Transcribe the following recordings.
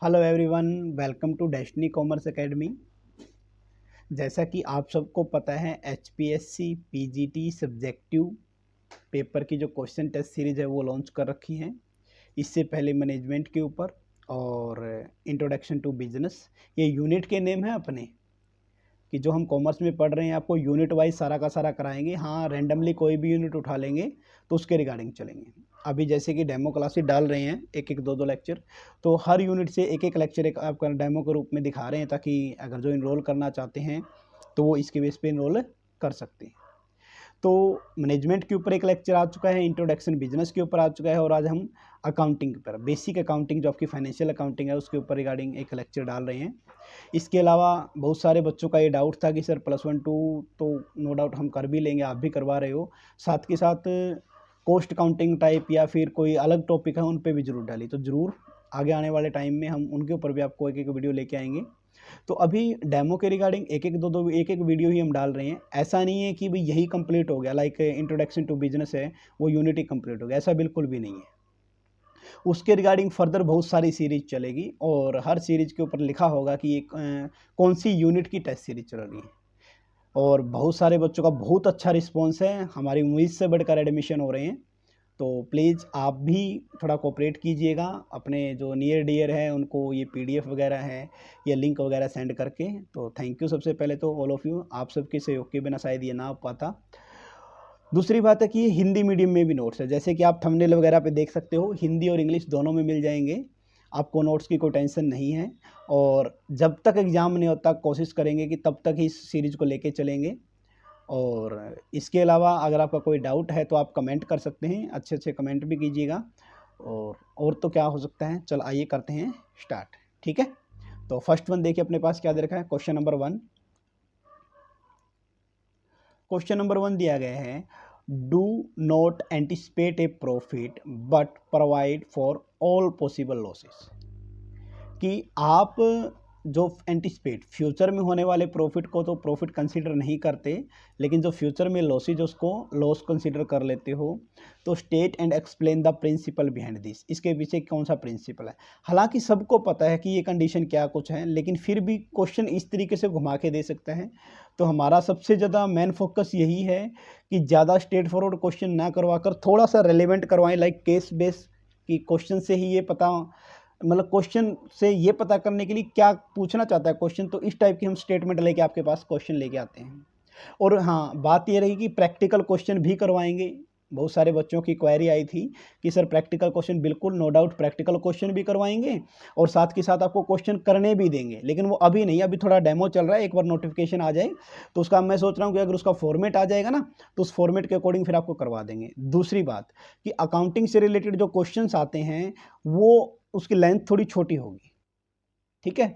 Hello everyone, welcome to Destiny commerce academy. जैसा कि आप सबको पता है, एचपीएससी पीजीटी सब्जेक्टिव पेपर की जो क्वेश्चन टेस्ट सीरीज़ है वो लॉन्च कर रखी है। इससे पहले मैनेजमेंट के ऊपर और इंट्रोडक्शन टू बिजनेस, ये यूनिट के नेम है अपने कि जो हम कॉमर्स में पढ़ रहे हैं आपको यूनिट वाइज सारा का सारा कराएंगे। हाँ, रैंडमली कोई भी यूनिट उठा लेंगे तो उसके रिगार्डिंग चलेंगे। अभी जैसे कि डेमो क्लासेस डाल रहे हैं, एक एक दो दो लेक्चर, तो हर यूनिट से एक एक लेक्चर एक आपका डेमो के रूप में दिखा रहे हैं, ताकि अगर जो इनरोल करना चाहते हैं तो वो इसके बेस पे इनरोल कर सकते हैं। तो मैनेजमेंट के ऊपर एक लेक्चर आ चुका है, इंट्रोडक्शन बिजनेस के ऊपर आ चुका है, और आज हम अकाउंटिंग पर, बेसिक अकाउंटिंग जो आपकी फाइनेंशियल अकाउंटिंग है उसके ऊपर रिगार्डिंग एक लेक्चर डाल रहे हैं। इसके अलावा बहुत सारे बच्चों का ये डाउट था कि सर +1 2 तो नो डाउट हम कर भी लेंगे, आप भी करवा रहे हो, साथ के साथ कॉस्ट काउंटिंग टाइप या फिर कोई अलग टॉपिक है उन पे भी ज़रूर डाली। तो ज़रूर आगे आने वाले टाइम में हम उनके ऊपर भी आपको एक एक वीडियो लेके आएंगे। तो अभी डेमो के रिगार्डिंग एक एक दो दो एक एक वीडियो ही हम डाल रहे हैं। ऐसा नहीं है कि भाई यही कंप्लीट हो गया, लाइक इंट्रोडक्शन टू बिजनेस है वो यूनिट ही कंप्लीट हो गया, ऐसा बिल्कुल भी नहीं है। उसके रिगार्डिंग फर्दर बहुत सारी सीरीज चलेगी और हर सीरीज के ऊपर लिखा होगा कि एक कौन सी यूनिट की टेस्ट सीरीज चल रही है। और बहुत सारे बच्चों का बहुत अच्छा रिस्पॉन्स है, हमारी उम्मीद से बढ़कर एडमिशन हो रहे हैं। तो प्लीज़ आप भी थोड़ा कोऑपरेट कीजिएगा, अपने जो नियर डियर है उनको ये पीडीएफ वगैरह है, ये लिंक वगैरह सेंड करके। तो थैंक यू सबसे पहले तो ऑल ऑफ़ यू, आप सबके सहयोग के बिना शायद ये ना हो पाता। दूसरी बात है कि ये हिंदी मीडियम में भी नोट्स है, जैसे कि आप थंबनेल वगैरह पे देख सकते हो, हिंदी और इंग्लिश दोनों में मिल जाएंगे, आपको नोट्स की कोई टेंशन नहीं है। और जब तक एग्ज़ाम नहीं होता कोशिश करेंगे कि तब तक ही इस सीरीज़ को लेके चलेंगे। और इसके अलावा अगर आपका कोई डाउट है तो आप कमेंट कर सकते हैं, अच्छे अच्छे कमेंट भी कीजिएगा। और तो क्या हो सकता है, चल आइए करते हैं स्टार्ट। ठीक है, तो फर्स्ट वन देखिए अपने पास क्या दे रखा है। क्वेश्चन नंबर 1, क्वेश्चन नंबर 1 दिया गया है, do not anticipate A profit but provide for all possible losses. कि आप जो एंटिसिपेट फ्यूचर में होने वाले प्रॉफिट को तो प्रॉफिट कंसीडर नहीं करते, लेकिन जो फ्यूचर में लॉसेज उसको लॉस कंसीडर कर लेते हो। तो state and explain the principle behind this, इसके पीछे कौन सा प्रिंसिपल है। हालांकि सबको पता है कि ये कंडीशन क्या कुछ है, लेकिन फिर भी क्वेश्चन इस तरीके से घुमा के दे सकता है। तो हमारा सबसे ज़्यादा मेन फोकस यही है कि ज़्यादा स्ट्रेट फॉरवर्ड क्वेश्चन ना करवा कर थोड़ा सा रेलिवेंट करवाएं, लाइक केस बेस की क्वेश्चन से ही ये पता, मतलब क्वेश्चन से ये पता करने के लिए क्या पूछना चाहता है क्वेश्चन, तो इस टाइप की हम स्टेटमेंट लेके आपके पास क्वेश्चन लेके आते हैं। और हाँ, बात ये रही कि प्रैक्टिकल क्वेश्चन भी करवाएंगे। बहुत सारे बच्चों की क्वेरी आई थी कि सर प्रैक्टिकल क्वेश्चन, बिल्कुल नो डाउट प्रैक्टिकल क्वेश्चन भी करवाएंगे और साथ के साथ आपको क्वेश्चन करने भी देंगे, लेकिन वो अभी नहीं, अभी थोड़ा डेमो चल रहा है, एक बार नोटिफिकेशन आ जाए तो उसका मैं सोच रहा हूँ कि अगर उसका फॉर्मेट आ जाएगा ना तो उस फॉर्मेट के अकॉर्डिंग फिर आपको करवा देंगे। दूसरी बात कि अकाउंटिंग से रिलेटेड जो क्वेश्चंस आते हैं वो उसकी लेंथ थोड़ी छोटी होगी। ठीक है,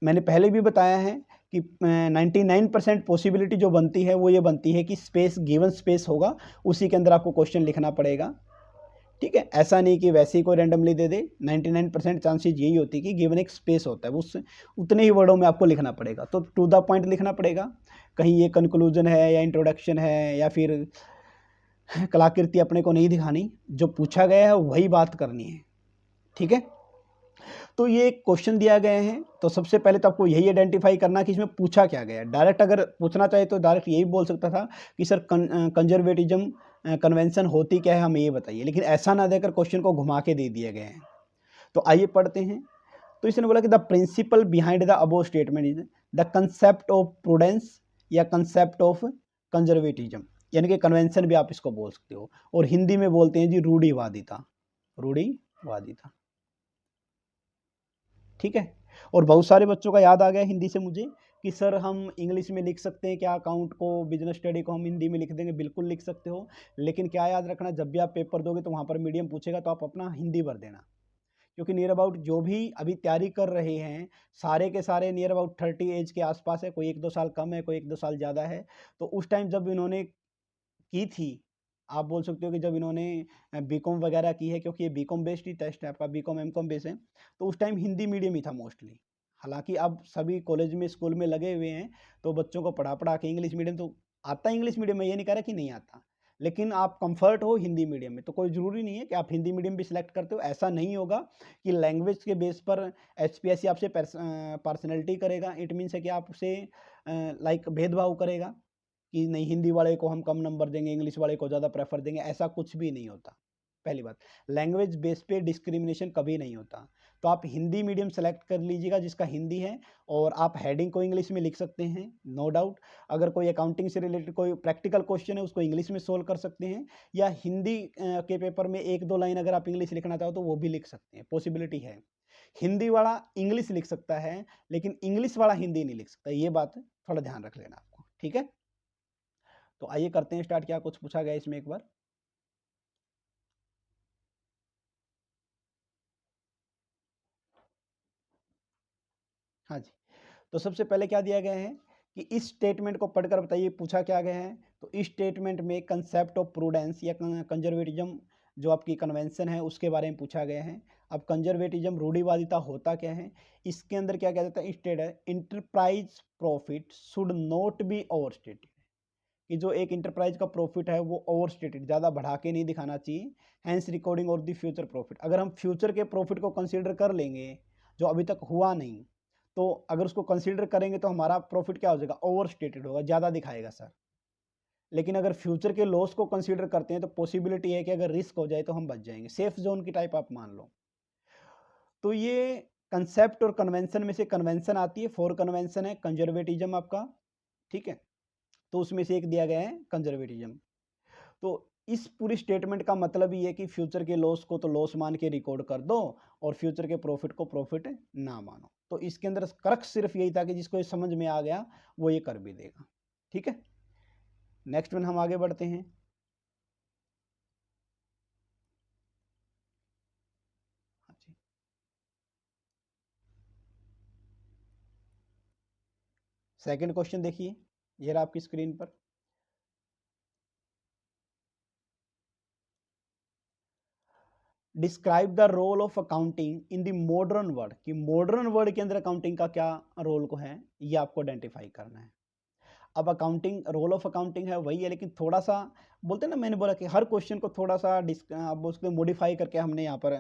मैंने पहले भी बताया है कि 99% पॉसिबिलिटी जो बनती है वो ये बनती है कि स्पेस, गिवन स्पेस होगा, उसी के अंदर आपको क्वेश्चन लिखना पड़ेगा। ठीक है, ऐसा नहीं कि वैसे ही कोई रैंडमली दे दे। 99% चांसेस यही होती है कि गिवन एक स्पेस होता है, उस उतने ही वर्डों में आपको लिखना पड़ेगा, तो टू द पॉइंट लिखना पड़ेगा। कहीं ये कंक्लूजन है या इंट्रोडक्शन है या फिर कलाकृति अपने को नहीं दिखानी, जो पूछा गया है वही बात करनी है। ठीक है, तो ये क्वेश्चन दिया गया है, तो सबसे पहले तो आपको यही आइडेंटिफाई करना कि इसमें पूछा क्या गया है। डायरेक्ट अगर पूछना चाहे तो डायरेक्ट यही बोल सकता था कि सर कंजर्वेटिज्म कन्वेंशन होती क्या है हमें ये बताइए, लेकिन ऐसा ना देकर क्वेश्चन को घुमा के दे दिया गया है। तो आइए पढ़ते हैं। तो इसने बोला कि the principle behind the above statement is the concept of prudence या कंसेप्ट ऑफ कंजर्वेटिज्म, यानी कि कन्वेंशन भी आप इसको बोल सकते हो, और हिंदी में बोलते हैं जी रूढ़िवादिता, रूढ़िवादिता। ठीक है, और बहुत सारे बच्चों का याद आ गया हिंदी से मुझे कि सर हम इंग्लिश में लिख सकते हैं क्या अकाउंट को, बिजनेस स्टडी को हम हिंदी में लिख देंगे। बिल्कुल लिख सकते हो, लेकिन क्या याद रखना, जब भी आप पेपर दोगे तो वहाँ पर मीडियम पूछेगा तो आप अपना हिंदी भर देना, क्योंकि नियर अबाउट जो भी अभी तैयारी कर रहे हैं सारे के सारे नियर अबाउट 30 एज के आसपास है, कोई 1-2 साल कम है, कोई 1-2 साल ज़्यादा है। तो उस टाइम जब इन्होंने की थी, आप बोल सकते हो कि जब इन्होंने बीकॉम वगैरह की है, क्योंकि ये बीकॉम बेस्ड ही टेस्ट है आपका, बीकॉम एमकॉम बेस्ड है, तो उस टाइम हिंदी मीडियम ही था मोस्टली। हालांकि अब सभी कॉलेज में स्कूल में लगे हुए हैं तो बच्चों को पढ़ा पढ़ा के इंग्लिश मीडियम तो आता है, इंग्लिश मीडियम में ये नहीं कह रहा कि नहीं आता, लेकिन आप कंफर्ट हो हिंदी मीडियम में, तो कोई ज़रूरी नहीं है कि आप हिंदी मीडियम भी सिलेक्ट करते हो। ऐसा नहीं होगा कि लैंग्वेज के बेस पर एचपीएससी आपसे पर्सनैलिटी करेगा। इट मीन्स है कि आपसे लाइक भेदभाव करेगा कि नहीं हिंदी वाले को हम कम नंबर देंगे, इंग्लिश वाले को ज़्यादा प्रेफर देंगे, ऐसा कुछ भी नहीं होता। पहली बात, लैंग्वेज बेस पे डिस्क्रिमिनेशन कभी नहीं होता। तो आप हिंदी मीडियम सेलेक्ट कर लीजिएगा जिसका हिंदी है, और आप हेडिंग को इंग्लिश में लिख सकते हैं, नो डाउट। अगर कोई अकाउंटिंग से रिलेटेड कोई प्रैक्टिकल क्वेश्चन है उसको इंग्लिश में सोल्व कर सकते हैं, या हिंदी के पेपर में एक दो लाइन अगर आप इंग्लिश लिखना चाहो तो वो भी लिख सकते हैं, पॉसिबिलिटी है। हिंदी वाला इंग्लिश लिख सकता है लेकिन इंग्लिश वाला हिंदी नहीं लिख सकता, ये बात थोड़ा ध्यान रख लेना आपको, ठीक है। तो आइए करते हैं स्टार्ट। क्या कुछ पूछा गया इसमें एक बार। हाँ जी, तो सबसे पहले क्या दिया गया है कि इस स्टेटमेंट को पढ़कर बताइए पूछा क्या गया है। तो इस स्टेटमेंट में कंसेप्ट ऑफ प्रूडेंस या कंजर्वेटिज्म जो आपकी कन्वेंशन है उसके बारे में पूछा गया है। अब कंजर्वेटिज्म रूढ़िवादिता होता क्या है, इसके अंदर क्या कहा जाता है, स्टेट है enterprise profit should not be over stated, कि जो एक इंटरप्राइज का प्रॉफिट है वो ओवर स्टेटेड, ज़्यादा बढ़ा के नहीं दिखाना चाहिए। हैंस रिकॉर्डिंग और द फ्यूचर प्रॉफिट, अगर हम फ्यूचर के प्रॉफिट को कंसीडर कर लेंगे जो अभी तक हुआ नहीं, तो अगर उसको कंसीडर करेंगे तो हमारा प्रॉफिट क्या हो जाएगा, ओवर स्टेटेड होगा, ज़्यादा दिखाएगा सर। लेकिन अगर फ्यूचर के लॉस को कंसीडर करते हैं तो पॉसिबिलिटी है कि अगर रिस्क हो जाए तो हम बच जाएंगे, सेफ जोन की टाइप आप मान लो। तो ये कंसेप्ट और कन्वेंशन में से कन्वेंशन आती है, फोर कन्वेंशन है कंजर्वेटिज्म आपका, ठीक है। तो उसमें से एक दिया गया है कंजर्वेटिज्म। तो इस पूरी स्टेटमेंट का मतलब ये है कि फ्यूचर के लॉस को तो लॉस मान के रिकॉर्ड कर दो और फ्यूचर के प्रॉफिट को प्रॉफिट ना मानो। तो इसके अंदर क्रक्स सिर्फ यही था कि जिसको ये समझ में आ गया वो ये कर भी देगा, ठीक है। नेक्स्ट वन हम आगे बढ़ते हैं। हाँ जी, सेकंड क्वेश्चन देखिए, ये रहा आपकी स्क्रीन पर। Describe the role of accounting in the modern world, कि मॉडर्न वर्ल्ड के अंदर अकाउंटिंग का क्या रोल को है ये आपको आइडेंटिफाई करना है। अब अकाउंटिंग, रोल ऑफ अकाउंटिंग है वही है, लेकिन थोड़ा सा बोलते हैं ना, मैंने बोला कि हर क्वेश्चन को थोड़ा सा आप उसको मॉडिफाई करके हमने यहाँ पर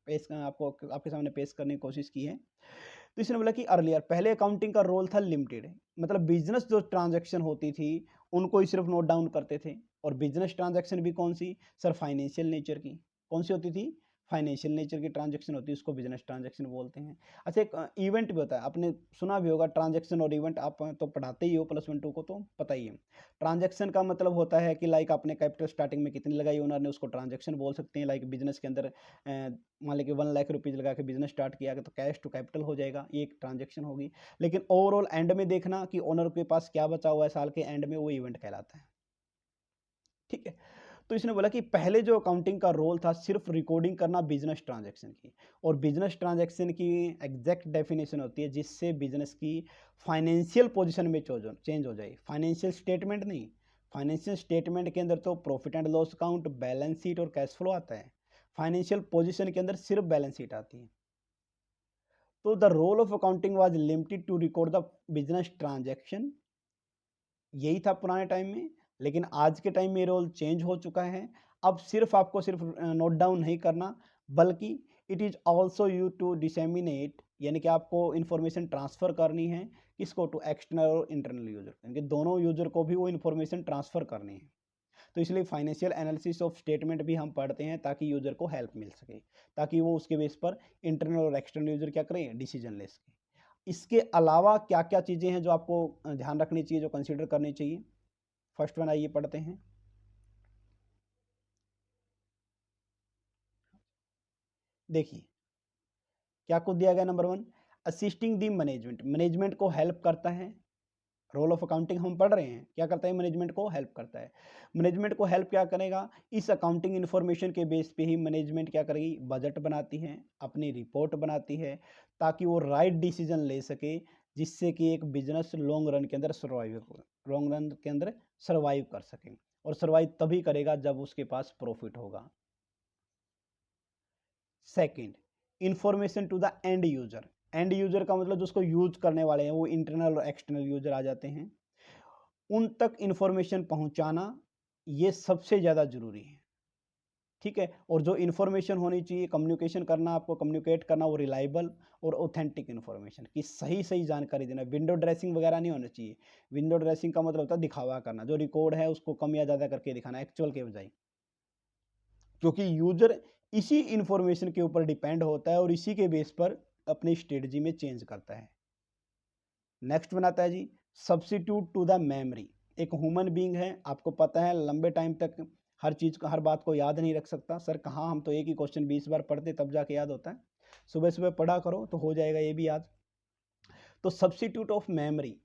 पेश आपको आपके सामने पेश करने की कोशिश की है। तो इसने बोला कि अर्लियर पहले अकाउंटिंग का रोल था लिमिटेड, मतलब बिजनेस जो ट्रांजैक्शन होती थी उनको ही सिर्फ नोट डाउन करते थे। और बिजनेस ट्रांजैक्शन भी कौन सी सर, फाइनेंशियल नेचर की, कौन सी होती थी, फाइनेंशियल नेचर की ट्रांजैक्शन होती है, उसको बिजनेस ट्रांजैक्शन बोलते हैं। अच्छा, एक इवेंट भी होता है, आपने सुना भी होगा ट्रांजैक्शन और इवेंट, आप तो पढ़ाते ही हो +1 2 को, तो पता ही है। ट्रांजैक्शन का मतलब होता है कि लाइक आपने कैपिटल स्टार्टिंग में कितनी लगाई ओनर ने, उसको ट्रांजैक्शन बोल सकते हैं। लाइक बिजनेस के अंदर मान लीजिए 1 लाख रुपीज़ लगा के बिजनेस स्टार्ट किया तो कैश टू कैपिटल हो जाएगा, ये एक ट्रांजैक्शन होगी। लेकिन ओवरऑल एंड में देखना कि ओनर के पास क्या बचा हुआ है साल के एंड में, वो इवेंट कहलाता है, ठीक है। तो इसने बोला कि पहले जो अकाउंटिंग का रोल था सिर्फ रिकॉर्डिंग करना बिजनेस ट्रांजैक्शन की, और बिजनेस ट्रांजैक्शन की एग्जैक्ट डेफिनेशन होती है जिससे बिजनेस की फाइनेंशियल पोजीशन में चेंज हो जाए, फाइनेंशियल स्टेटमेंट नहीं। फाइनेंशियल स्टेटमेंट के अंदर तो profit and loss account, balance sheet और कैश फ्लो आता है, फाइनेंशियल पोजीशन के अंदर सिर्फ बैलेंस शीट आती है। तो the role of accounting was limited to record the business transaction, यही था पुराने टाइम में। लेकिन आज के टाइम में रोल चेंज हो चुका है। अब सिर्फ आपको सिर्फ नोट डाउन नहीं करना, बल्कि it is also you to disseminate, यानी कि आपको इन्फॉर्मेशन ट्रांसफ़र करनी है, किसको, टू एक्सटर्नल और इंटरनल यूजर, यानी कि दोनों यूजर को भी वो इन्फॉर्मेशन ट्रांसफ़र करनी है। तो इसलिए फाइनेंशियल एनालिसिस ऑफ स्टेटमेंट भी हम पढ़ते हैं ताकि यूजर को हेल्प मिल सके, ताकि वो उसके बेस पर इंटरनल और एक्सटर्नल यूजर क्या करें, डिसीजन ले सके। इसके अलावा क्या क्या चीज़ें हैं जो आपको ध्यान रखनी चाहिए, जो कंसिडर करनी चाहिए। फर्स्ट वन आइए पढ़ते हैं। देखिए क्या कुछ दिया गया, number 1 assisting the management, management को हेल्प करता है। रोल ऑफ अकाउंटिंग हम पढ़ रहे हैं, क्या करता है, मैनेजमेंट को हेल्प करता है। मैनेजमेंट को हेल्प क्या करेगा, इस अकाउंटिंग इन्फॉर्मेशन के बेस पे ही मैनेजमेंट क्या करेगी, बजट बनाती है, अपनी रिपोर्ट बनाती है, ताकि वो राइट डिसीजन ले सके, जिससे कि एक बिजनेस लॉन्ग रन के अंदर सर्वाइव कर सके। और सर्वाइव तभी करेगा जब उसके पास प्रॉफिट होगा। Second, information to the end user, end user का मतलब जो उसको यूज करने वाले हैं, वो इंटरनल और एक्सटर्नल यूजर आ जाते हैं, उन तक इंफॉर्मेशन पहुंचाना, ये सबसे ज़्यादा ज़रूरी है, ठीक है। और जो इन्फॉर्मेशन होनी चाहिए, कम्युनिकेशन करना, आपको कम्युनिकेट करना, वो रिलायबल और ऑथेंटिक इन्फॉर्मेशन की सही जानकारी देना। विंडो ड्रेसिंग वगैरह नहीं होना चाहिए। विंडो ड्रेसिंग का मतलब होता है दिखावा करना, जो रिकॉर्ड है उसको कम या ज़्यादा करके दिखाना एक्चुअल के बजाय, क्योंकि यूजर इसी इन्फॉर्मेशन के ऊपर डिपेंड होता है और इसी के बेस पर अपनी स्ट्रेटजी में चेंज करता है। नेक्स्ट बनाता है जी सब्स्टिट्यूट टू द मेमोरी। एक ह्यूमन बीइंग है, आपको पता है लंबे टाइम तक हर चीज़ को, हर बात को याद नहीं रख सकता। सर कहाँ, हम तो एक ही क्वेश्चन 20 बार पढ़ते तब जाके याद होता है। सुबह सुबह पढ़ा करो तो हो जाएगा ये भी याद। तो substitute of memory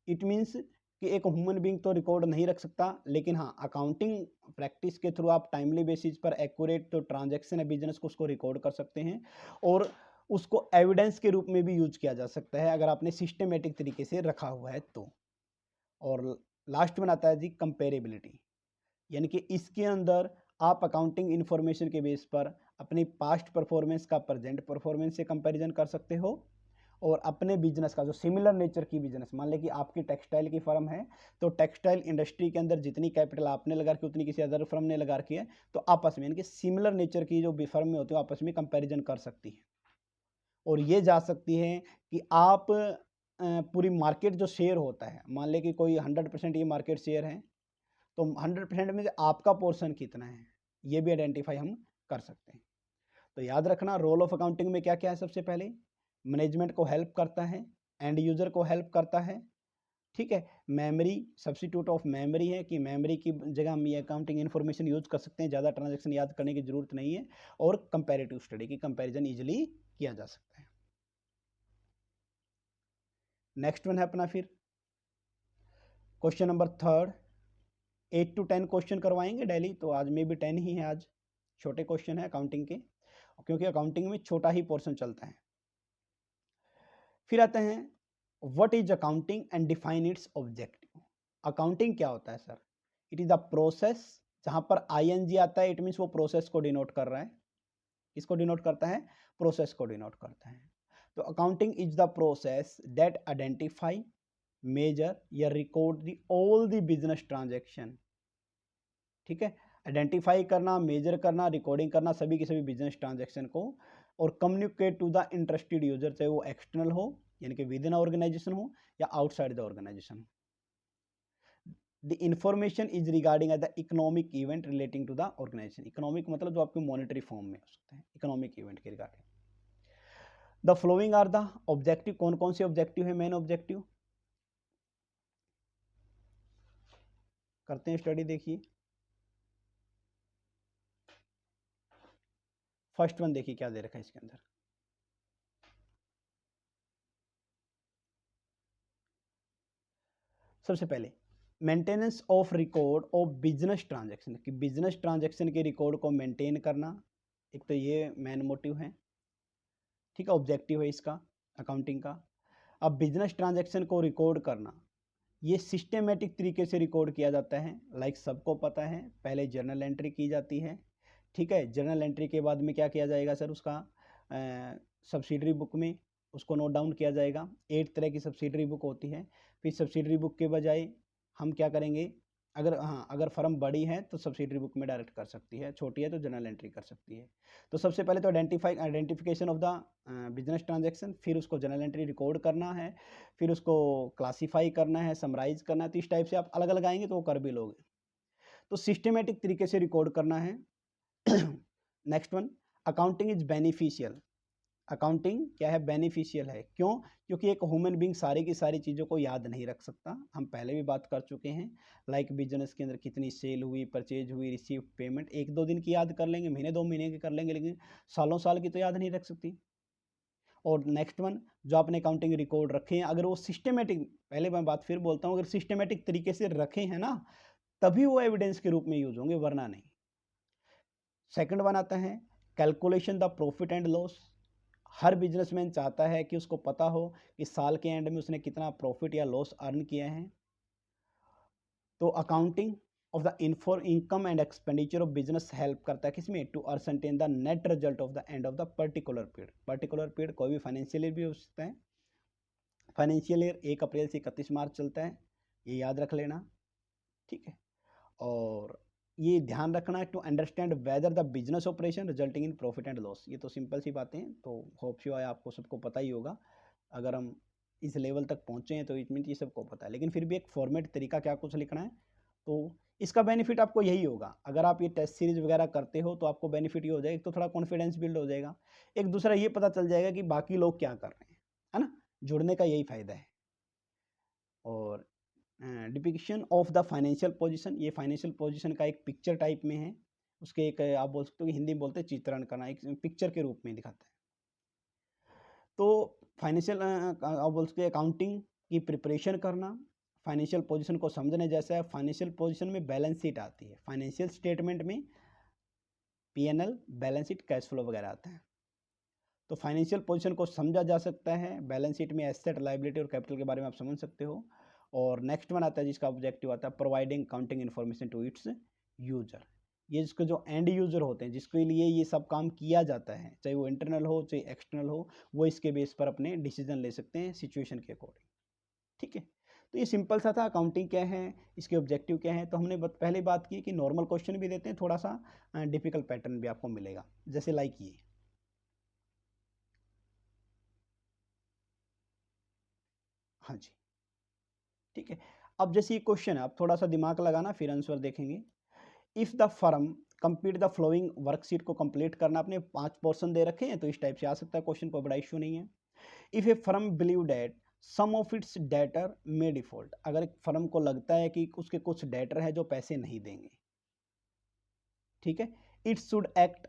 it means कि एक ह्यूमन बीइंग तो रिकॉर्ड नहीं रख सकता, लेकिन हाँ अकाउंटिंग प्रैक्टिस के थ्रू आप टाइमली बेसिस पर एक्यूरेट जो ट्रांजैक्शन है बिजनेस को उसको रिकॉर्ड कर सकते हैं और उसको एविडेंस के रूप में भी यूज किया जा सकता है अगर आपने सिस्टमेटिक तरीके से रखा हुआ है तो। और लास्ट में आता है जी कंपेरेबिलिटी, यानी कि इसके अंदर आप अकाउंटिंग इंफॉर्मेशन के बेस पर अपनी पास्ट परफॉर्मेंस का प्रेजेंट परफॉर्मेंस से कंपैरिजन कर सकते हो और अपने बिजनेस का जो सिमिलर नेचर की बिजनेस, मान लें कि आपकी टेक्सटाइल की फर्म है तो टेक्सटाइल इंडस्ट्री के अंदर जितनी कैपिटल आपने लगा रखी उतनी किसी अदर फर्म ने लगा रखी है, तो आपस में यानी कि सिमिलर नेचर की जो भी फर्म में होती है आपस में कंपैरिजन कर सकती है और ये जा सकती है कि आप पूरी मार्केट जो शेयर होता है, मान लें कि कोई 100% ये मार्केट शेयर है तो 100% में से आपका पोर्शन कितना है ये भी आइडेंटिफाई हम कर सकते हैं। तो याद रखना रोल ऑफ अकाउंटिंग में क्या क्या है। सबसे पहले मैनेजमेंट को हेल्प करता है, एंड यूजर को हेल्प करता है, ठीक है। मेमोरी, सब्स्टिट्यूट ऑफ मेमोरी है कि मेमोरी की जगह हम ये अकाउंटिंग इन्फॉर्मेशन यूज कर सकते हैं, ज़्यादा ट्रांजेक्शन याद करने की जरूरत नहीं है। और कंपैरेटिव स्टडी की कंपैरिजन इजिली किया जा सकता है। नेक्स्ट वन है अपना फिर question number third. 8 to 10 question करवाएंगे डेली, तो आज में भी 10 ही है। आज छोटे क्वेश्चन है अकाउंटिंग के, क्योंकि अकाउंटिंग में छोटा ही पोर्शन चलता है। फिर आते हैं what is accounting and define it's objective. Accounting क्या होता है sir? It is the process, जहां पर आईएनजी आता है इट मीन्स वो प्रोसेस को डिनोट कर रहा है। किसको डिनोट करता है? प्रोसेस को डिनोट करता है। तो accounting is the process that identify, measure या record the all the business transaction, ठीक है। आइडेंटिफाई करना, मेजर करना, रिकॉर्डिंग करना सभी के सभी बिजनेस ट्रांजैक्शन को, और communicate to the interested user, चाहे वो एक्सटर्नल हो यानी कि विद इन ऑर्गेनाइजेशन हो या outside the organisation. The information is regarding the economic event relating to the organisation. Economic मतलब जो आपके मॉनेटरी फॉर्म में हो सकते हैं, इकोनॉमिक इवेंट के regarding. The following are the objective. कौन कौन से ऑब्जेक्टिव है? मेन ऑब्जेक्टिव करते हैं स्टडी, देखिए फर्स्ट वन देखिए क्या दे रखा है इसके अंदर। सबसे पहले maintenance of record of business transaction, कि बिजनेस ट्रांजैक्शन के रिकॉर्ड को मेंटेन करना, एक तो ये मेन मोटिव है, ठीक है, ऑब्जेक्टिव है इसका अकाउंटिंग का। अब बिजनेस ट्रांजैक्शन को रिकॉर्ड करना, ये सिस्टमेटिक तरीके से रिकॉर्ड किया जाता है। लाइक सबको पता है पहले जर्नल एंट्री की जाती है, ठीक है। जर्नल एंट्री के बाद में क्या किया जाएगा सर? उसका सब्सिडरी बुक में उसको नोट डाउन किया जाएगा। 8 तरह की सब्सिडरी बुक होती है। फिर सब्सिडरी बुक के बजाय हम क्या करेंगे, अगर फर्म बड़ी है तो सब्सिडरी बुक में डायरेक्ट कर सकती है, छोटी है तो जर्नल एंट्री कर सकती है। तो सबसे पहले तो identification of the business transaction, फिर उसको जर्नल एंट्री रिकॉर्ड करना है, फिर उसको क्लासीफाई करना है, समराइज करना है। तो इस टाइप से आप अलग अलग आएंगे तो वो कर भी लोगे। तो सिस्टमेटिक तरीके से रिकॉर्ड करना है। Next one, accounting is beneficial. Accounting क्या है? बेनिफिशियल है। क्यों? क्योंकि एक ह्यूमन बीइंग सारी की सारी चीज़ों को याद नहीं रख सकता। हम पहले भी बात कर चुके हैं। लाइक बिजनेस के अंदर कितनी सेल हुई, परचेज हुई, रिसीव पेमेंट, 1-2 दिन की याद कर लेंगे, महीने 2 महीने की कर लेंगे, लेकिन सालों साल की तो याद नहीं रख सकती। और नेक्स्ट वन, जो आपने अकाउंटिंग रिकॉर्ड रखे हैं अगर वो सिस्टमेटिक, पहले मैं बात फिर बोलता हूँ, अगर सिस्टमेटिक तरीके से रखे हैं ना तभी वो एविडेंस के रूप में यूज होंगे, वरना नहीं। सेकंड वन आता है calculation the profit and loss. Her businessman चाहता है कि उसको पता हो कि साल के एंड में उसने कितना प्रॉफिट या लॉस अर्न किया है। तो accounting of the income and expenditure of business help करता है किसमें? To ascertain the net result of the end of the particular period. Particular period कोई भी फाइनेंशियल ईयर भी हो सकता है। फाइनेंशियल ईयर 1 अप्रैल से 31 मार्च चलता है, ये याद रख लेना, ठीक है। और ये ध्यान रखना to understand whether the business operation resulting in profit and loss. ये तो सिंपल सी बातें हैं, तो होप श्योर आपको सबको पता ही होगा। अगर हम इस लेवल तक पहुँचे हैं तो इट मीन ये सबको पता है, लेकिन फिर भी एक फॉर्मेट तरीका क्या कुछ लिखना है। तो इसका बेनिफिट आपको यही होगा, अगर आप ये टेस्ट सीरीज वगैरह करते हो तो आपको बेनिफिट ये हो जाएगा, एक तो थोड़ा कॉन्फिडेंस बिल्ड हो जाएगा, एक दूसरा ये पता चल जाएगा कि बाकी लोग क्या कर रहे हैं, है ना। जुड़ने का यही फायदा है। और depiction of the financial position, ये फाइनेंशियल पोजीशन का एक पिक्चर टाइप में है, उसके एक आप बोल सकते हो कि हिंदी में बोलते हैं चित्रण करना, एक पिक्चर के रूप में दिखाता है। तो फाइनेंशियल आप बोल सकते हैं अकाउंटिंग की प्रिपरेशन करना फाइनेंशियल पोजीशन को समझने जैसा है। फाइनेंशियल पोजीशन में बैलेंस शीट आती है, फाइनेंशियल स्टेटमेंट में PNL, balance sheet, cash flow वगैरह आता है। तो फाइनेंशियल पोजीशन को समझा जा सकता है, बैलेंस शीट में एसेट, लायबिलिटी और कैपिटल के बारे में आप समझ सकते हो। और नेक्स्ट वन आता है जिसका ऑब्जेक्टिव आता है providing counting information to its user. ये जिसके जो एंड यूजर होते हैं, जिसके लिए ये सब काम किया जाता है, चाहे वो इंटरनल हो चाहे एक्सटर्नल हो, वो इसके बेस पर अपने डिसीजन ले सकते हैं सिचुएशन के अकॉर्डिंग। ठीक है, तो ये सिंपल सा था अकाउंटिंग क्या है, इसके ऑब्जेक्टिव क्या है। तो हमने पहले बात की कि नॉर्मल क्वेश्चन भी देते हैं, थोड़ा सा डिफिकल्ट पैटर्न भी आपको मिलेगा, जैसे लाइक ये। हाँ जी, ठीक है। अब जैसे ये क्वेश्चन है, आप थोड़ा सा दिमाग लगाना फिर आंसर देखेंगे। If the firm complete the flowing worksheet को कंप्लीट करना, अपने 5 पोर्शन दे रखे हैं तो इस टाइप से आ सकता है क्वेश्चन, कोई बड़ा इशू नहीं है। If a firm believe that some of its debtor may default, अगर एक फर्म को लगता है कि उसके कुछ डेटर है जो पैसे नहीं देंगे, ठीक है, it should act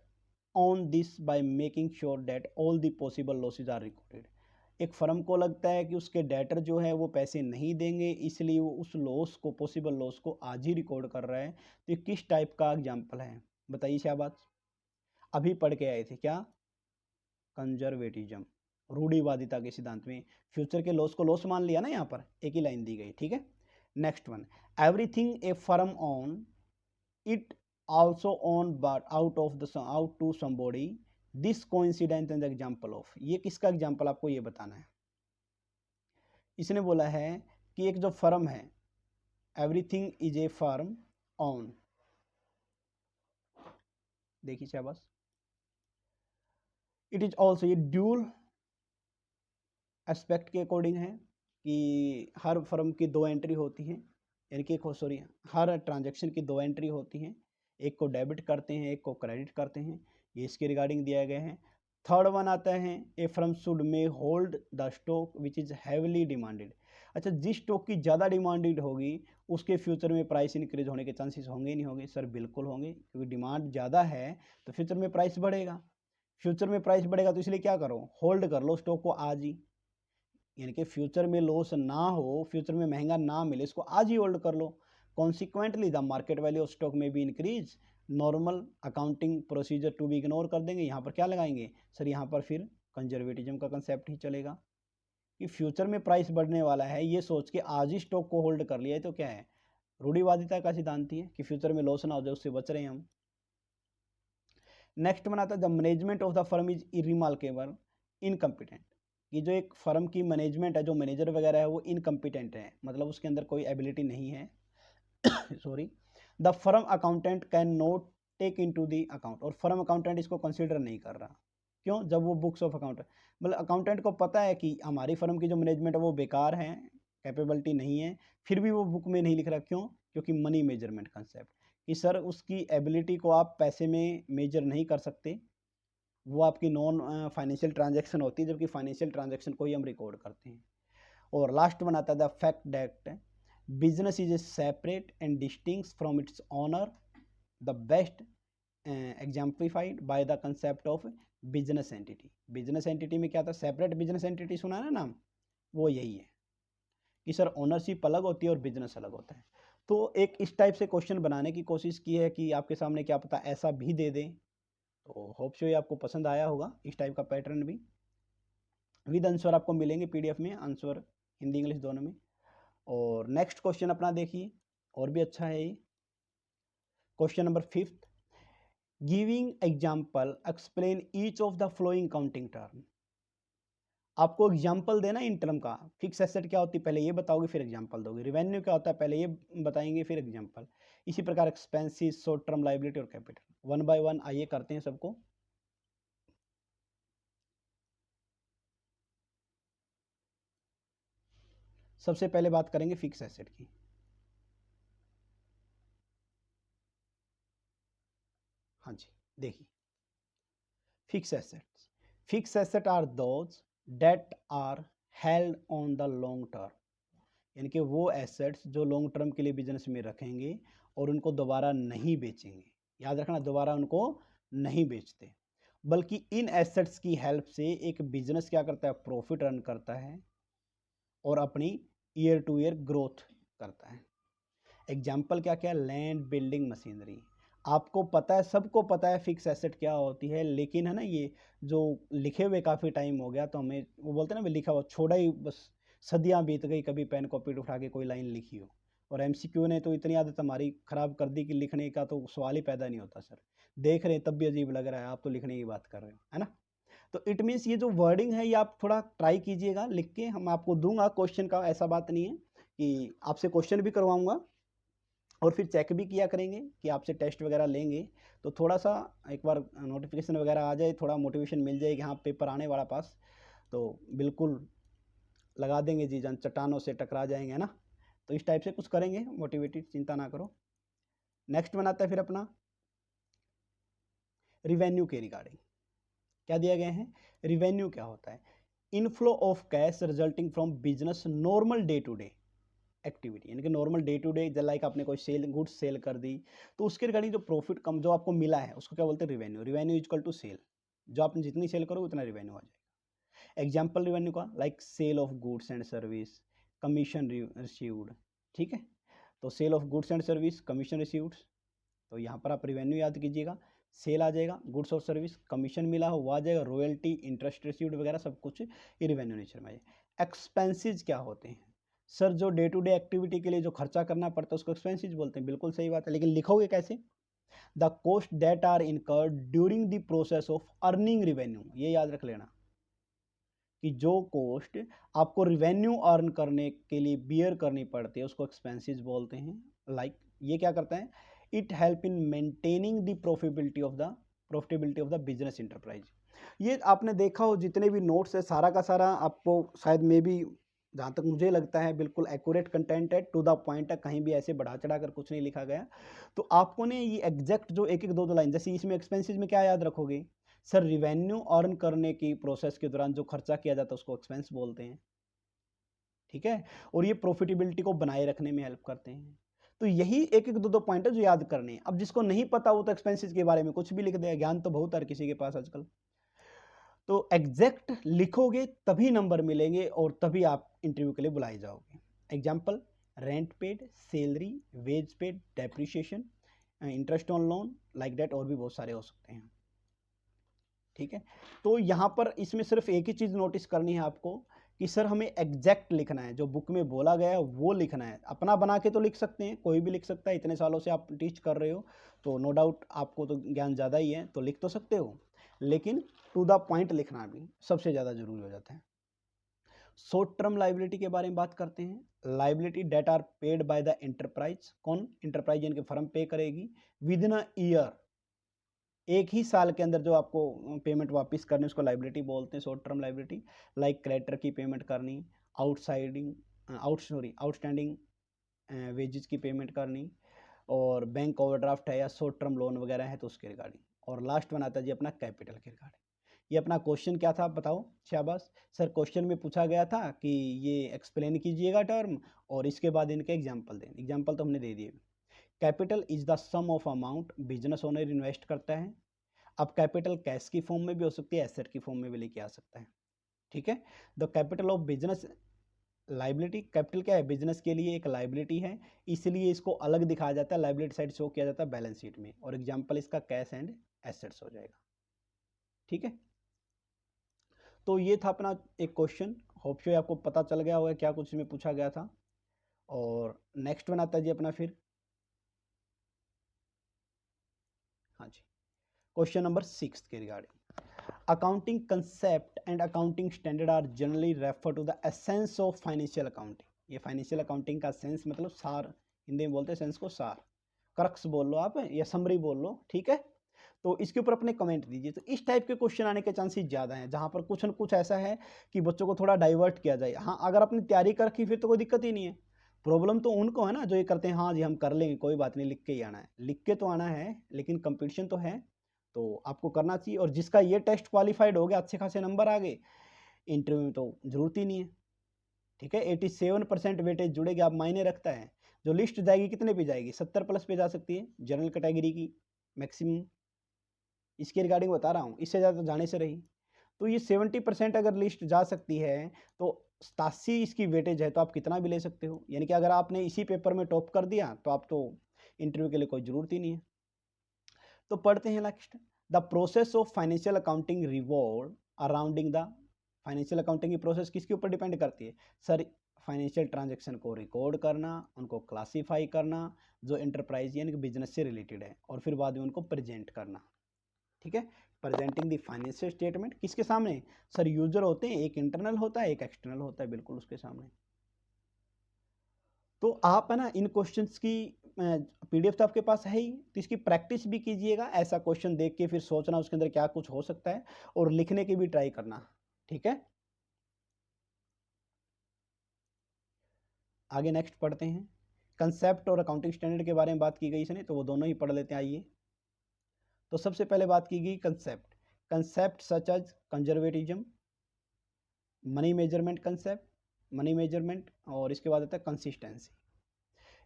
on this by making sure that all the possible losses are recorded. एक फर्म को लगता है कि उसके डेटर जो है वो पैसे नहीं देंगे, इसलिए वो उस लॉस को, पॉसिबल लॉस को आज ही रिकॉर्ड कर रहा है। तो ये किस टाइप का एग्जाम्पल है, बताइए क्या बात। अभी पढ़ के आए थे क्या, कंजर्वेटिज्म, रूढ़िवादिता के सिद्धांत में फ्यूचर के लॉस को लॉस मान लिया ना, यहाँ पर एक ही लाइन दी गई, ठीक है। Next one, everything A firm on it also owned but out to somebody, this coincidence and example of, ये किसका एग्जाम्पल आपको ये बताना है। इसने बोला है कि एक जो फर्म है, everything is a firm on, देखिए शाबाश, इट इज ऑल्सो, ये ड्यूल एस्पेक्ट के अकॉर्डिंग है कि हर फर्म की 2 एंट्री होती हैं, यानी कि सॉरी, हर ट्रांजैक्शन की 2 एंट्री होती हैं, एक को डेबिट करते हैं एक को क्रेडिट करते हैं, ये इसके रिगार्डिंग दिया गया है। थर्ड वन आता है a firm should may hold the stock which is heavily demanded. अच्छा, जिस स्टॉक की ज़्यादा डिमांडेड होगी उसके फ्यूचर में प्राइस इंक्रीज होने के चांसेस होंगे नहीं होंगे, सर बिल्कुल होंगे, क्योंकि डिमांड ज़्यादा है तो फ्यूचर में प्राइस बढ़ेगा। फ्यूचर में प्राइस बढ़ेगा तो इसलिए क्या करो, होल्ड कर लो स्टॉक को आज ही, यानी कि फ्यूचर में लॉस ना हो, फ्यूचर में महंगा ना मिले, इसको आज ही होल्ड कर लो। Consequently the market value of stock में भी increase, normal accounting procedure to भी इग्नोर कर देंगे, यहाँ पर क्या लगाएंगे सर, यहाँ पर फिर कंजर्वेटिज्म का कंसेप्ट ही चलेगा कि फ्यूचर में प्राइस बढ़ने वाला है, ये सोच के आज ही स्टॉक को होल्ड कर लिया है, तो क्या है, रूढ़िवादिता का सिद्धांत ही है कि फ्यूचर में लॉस ना हो जाए, उससे बच रहे हैं हम। नेक्स्ट बनाता है the management of the firm is irremarkable incompetent, कि जो एक फर्म की मैनेजमेंट है, जो मैनेजर वगैरह है वो इनकम्पिटेंट है, मतलब उसके अंदर कोई एबिलिटी नहीं है। Sorry, the firm accountant can not take into the account, और फर्म अकाउंटेंट इसको कंसिडर नहीं कर रहा, क्यों, जब वो बुक्स ऑफ अकाउंट, मतलब अकाउंटेंट को पता है कि हमारी फर्म की जो मैनेजमेंट है वो बेकार है, कैपेबिलिटी नहीं है, फिर भी वो बुक में नहीं लिख रहा, क्यों, क्योंकि मनी मेजरमेंट कंसेप्ट, कि सर उसकी एबिलिटी को आप पैसे में मेजर नहीं कर सकते, वो आपकी नॉन फाइनेंशियल ट्रांजैक्शन होती है, जबकि फाइनेंशियल ट्रांजैक्शन को ही हम रिकॉर्ड करते हैं। और लास्ट वन आता है the fact that business is a separate and distinct from its owner, the best exemplified by the concept of business entity. Business entity में क्या था, सेपरेट बिजनेस एंटिटी सुना है ना नाम, वो यही है कि सर ओनरशिप अलग होती है और बिजनेस अलग होता है। तो एक इस टाइप से क्वेश्चन बनाने की कोशिश की है कि आपके सामने क्या पता ऐसा भी दे दें, तो होप सो ये आपको पसंद आया होगा, इस टाइप का पैटर्न भी विद आंसर आपको मिलेंगे पीडीएफ में, आंसर हिंदी इंग्लिश दोनों में। और नेक्स्ट क्वेश्चन अपना देखिए, और भी अच्छा है ये question number 5, giving example explain each of the flowing counting term. आपको एग्जाम्पल देना इन टर्म का, फिक्स एसेट क्या होती है पहले ये बताओगे फिर एग्जाम्पल दोगे, रिवेन्यू क्या होता है पहले ये बताएंगे फिर एग्जाम्पल, इसी प्रकार एक्सपेंसिस, शॉर्ट टर्म लाइबिलिटी और कैपिटल। वन बाय वन आइए करते हैं सबको। सबसे पहले बात करेंगे फिक्स एसेट की। हाँ जी, देखिए fix assets, fix asset are those that are held on the long term, यानी कि वो एसेट्स जो लॉन्ग टर्म के लिए बिजनेस में रखेंगे और उनको दोबारा नहीं बेचेंगे। याद रखना, दोबारा उनको नहीं बेचते, बल्कि इन एसेट्स की हेल्प से एक बिजनेस क्या करता है, प्रॉफिट अर्न करता है और अपनी ईयर टू ईयर ग्रोथ करता है। एग्जाम्पल क्या क्या, लैंड, बिल्डिंग, मशीनरी। आपको पता है, सबको पता है फिक्स एसेट क्या होती है, लेकिन है ना ये जो लिखे हुए काफ़ी टाइम हो गया तो हमें वो बोलते हैं ना, लिखा हुआ छोड़ा ही बस, सदियां बीत गई कभी पेन कॉपी उठा के कोई लाइन लिखी हो। और एमसीक्यू ने तो इतनी आदत हमारी ख़राब कर दी कि लिखने का तो सवाल ही पैदा नहीं होता। सर देख रहे हैं तब भी अजीब लग रहा है, आप तो लिखने की बात कर रहे हो, है ना। तो इट मीन्स ये जो वर्डिंग है ये आप थोड़ा ट्राई कीजिएगा लिख के, हम आपको दूंगा क्वेश्चन का, ऐसा बात नहीं है कि आपसे क्वेश्चन भी करवाऊंगा और फिर चेक भी किया करेंगे कि आपसे टेस्ट वगैरह लेंगे, तो थोड़ा सा एक बार नोटिफिकेशन वगैरह आ जाए, थोड़ा मोटिवेशन मिल जाए कि हाँ पेपर आने वाला पास, तो बिल्कुल लगा देंगे जी जान, चट्टानों से टकरा जाएंगे, है ना। तो इस टाइप से कुछ करेंगे मोटिवेटेड, चिंता ना करो। नेक्स्ट बनाता है फिर अपना रिवेन्यू के रिगार्डिंग। क्या दिया गया है, रिवेन्यू क्या होता है, inflow of cash resulting from business normal day to day activity, यानी कि normal day to day, like आपने कोई सेल गुड्स सेल कर दी तो उसके रिगार्डिंग जो प्रॉफिट कम जो आपको मिला है उसको क्या बोलते हैं, revenue. Revenue equal to sale, जो आपने जितनी सेल करो उतना रिवेन्यू आ जाएगा। एग्जाम्पल रिवेन्यू का, like sale of goods and service, commission received, ठीक है। तो sale of goods and service, commission received, तो यहाँ पर आप रिवेन्यू याद कीजिएगा, सेल आ जाएगा, गुड्स और सर्विस, कमीशन मिला हो वो आ जाएगा, रॉयल्टी, इंटरेस्ट रिसीव्ड वगैरह सब कुछ ये रिवेन्यू नेचर में आ जाएगा। एक्सपेंसेस क्या होते हैं, सर जो डे टू डे एक्टिविटी के लिए जो खर्चा करना पड़ता है उसको एक्सपेंसेस बोलते हैं, बिल्कुल सही बात है, लेकिन लिखोगे कैसे, the cost that are incurred during the process of earning revenue, ये याद रख लेना कि जो कॉस्ट आपको रिवेन्यू अर्न करने के लिए बियर करनी पड़ती है उसको एक्सपेंसेस बोलते हैं। लाइक ये क्या करता है, it help in maintaining the profitability of the business enterprise. ये आपने देखा हो जितने भी नोट्स है सारा का सारा आपको शायद मे भी, जहाँ तक मुझे लगता है बिल्कुल एक्यूरेट कंटेंट है, टू द पॉइंट है, कहीं भी ऐसे बढ़ा चढ़ा कर कुछ नहीं लिखा गया। तो आपको ने ये एग्जैक्ट जो एक एक दो दो लाइन, जैसे इसमें एक्सपेंसेस में क्या याद रखोगे, सर रिवेन्यू अर्न करने की प्रोसेस के दौरान जो खर्चा किया जाता है उसको एक्सपेंस बोलते हैं, ठीक है। और ये प्रॉफिटेबिलिटी को बनाए रखने में हेल्प करते हैं। तो यही एक एक दो दो पॉइंट है जो याद करने हैं। अब जिसको नहीं पता वो तो एक्सपेंसेस के बारे में कुछ भी लिख देगा, ज्ञान तो बहुत हर किसी के पास आजकल। तो एग्जैक्ट लिखोगे तभी नंबर मिलेंगे और तभी आप इंटरव्यू के लिए बुलाए जाओगे। Example, rent paid, salary, wage paid, depreciation, interest on loan, like that, और भी बहुत सारे हो सकते हैं, ठीक है। तो यहाँ पर इसमें सिर्फ एक ही चीज़ नोटिस करनी है आपको कि सर हमें एग्जैक्ट लिखना है, जो बुक में बोला गया है वो लिखना है। अपना बना के तो लिख सकते हैं, कोई भी लिख सकता है, इतने सालों से आप टीच कर रहे हो तो नो डाउट आपको तो ज्ञान ज़्यादा ही है, तो लिख तो सकते हो, लेकिन टू द पॉइंट लिखना भी सबसे ज़्यादा जरूरी हो जाता है। शॉर्ट टर्म लाइबिलिटी के बारे में बात करते हैं। Liability that are paid by the enterprise, कौन, एंटरप्राइज यानी कि फर्म पे करेगी, विद इन अ ईयर, एक ही साल के अंदर जो आपको पेमेंट वापस करनी उसको लाइबिलिटी बोलते हैं, short term liability. Like creditor की पेमेंट करनी, आउटस्टैंडिंग वेजेस की पेमेंट करनी, और बैंक ओवरड्राफ्ट है या शॉर्ट टर्म लोन वगैरह है तो उसके रिगार्डिंग। और लास्ट बनाता है जी अपना कैपिटल के रिगार्डिंग। ये अपना क्वेश्चन क्या था बताओ, शाबाश सर, क्वेश्चन में पूछा गया था कि ये एक्सप्लेन कीजिएगा टर्म और इसके बाद इनके एग्जाम्पल दें। एग्जाम्पल तो हमने दे दिए। Capital is the sum of amount business owner invest करता है। अब कैपिटल कैश की फॉर्म में भी हो सकती है, एसेट की फॉर्म में भी लेके आ सकता है, ठीक है। The capital of business liability, capital क्या है, बिजनेस के लिए एक लाइबिलिटी है, इसलिए इसको अलग दिखाया जाता है, लाइबिलिटी साइड शो किया जाता है बैलेंस शीट में, और एग्जाम्पल इसका कैश एंड एसेट्स हो जाएगा, ठीक है। तो ये था अपना एक क्वेश्चन, होप सो आपको पता चल गया होगा क्या कुछ इसमें पूछा गया था। और नेक्स्ट बनाता है जी अपना फिर, हाँ जी, क्वेश्चन नंबर 6 के regarding. accounting concept and accounting standard are generally refer to the essence of financial accounting। ये फाइनेंशियल अकाउंटिंग का सेंस मतलब सार, हिंदी में बोलते हैं सेंस को सार, क्रक्स बोल लो आप या समरी बोल लो, ठीक है। तो इसके ऊपर अपने कमेंट दीजिए। तो इस टाइप के क्वेश्चन आने के चांसेस ज़्यादा हैं, जहाँ पर कुछ न कुछ ऐसा है कि बच्चों को थोड़ा डाइवर्ट किया जाए। हाँ, अगर आपने तैयारी कर रखी फिर तो कोई दिक्कत ही नहीं है। प्रॉब्लम तो उनको है ना जो ये करते हैं, हाँ जी हम कर लेंगे कोई बात नहीं, लिख के ही आना है, लिख के तो आना है, लेकिन कंपटीशन तो है तो आपको करना चाहिए। और जिसका ये टेस्ट क्वालिफाइड हो गया, अच्छे खासे नंबर आ गए, इंटरव्यू में तो जरूरत ही नहीं है, ठीक है। 87% वेटेज जुड़ेगी, आप मायने रखता है। जो लिस्ट जाएगी कितने पे जाएगी, 70+ पे जा सकती है जनरल कैटेगरी की मैक्सिमम, इसके रिगार्डिंग बता रहा हूँ, इससे ज़्यादा जाने से रही। तो ये 70% अगर लिस्ट जा सकती है तो 87 इसकी वेटेज है, तो आप कितना भी ले सकते हो। यानी कि अगर आपने इसी पेपर में टॉप कर दिया तो आप तो इंटरव्यू के लिए कोई ज़रूरत ही नहीं है। तो पढ़ते हैं next, the process of financial accounting revolve अराउंडिंग the, financial accounting की प्रोसेस किसके ऊपर डिपेंड करती है सर, फाइनेंशियल ट्रांजैक्शन को रिकॉर्ड करना, उनको क्लासीफाई करना जो एंटरप्राइज यानी कि बिजनेस से रिलेटेड है, और फिर बाद में उनको प्रेजेंट करना, ठीक है। प्रेजेंटिंग द फाइनेंशियल स्टेटमेंट किसके सामने सर, यूजर होते हैं, एक इंटरनल होता है एक एक्सटर्नल होता है, बिल्कुल उसके सामने। तो आप है ना इन क्वेश्चंस की पीडीएफ तो आपके पास है ही, तो इसकी प्रैक्टिस भी कीजिएगा, ऐसा क्वेश्चन देख के फिर सोचना उसके अंदर क्या कुछ हो सकता है, और लिखने की भी ट्राई करना, ठीक है। आगे नेक्स्ट पढ़ते हैं, कंसेप्ट और अकाउंटिंग स्टैंडर्ड के बारे में बात की गई इसने, तो वो दोनों ही पढ़ लेते हैं आइए। तो सबसे पहले बात की गई concept, concept such as conservatism, money measurement concept, money measurement, और इसके बाद आता है कंसिस्टेंसी।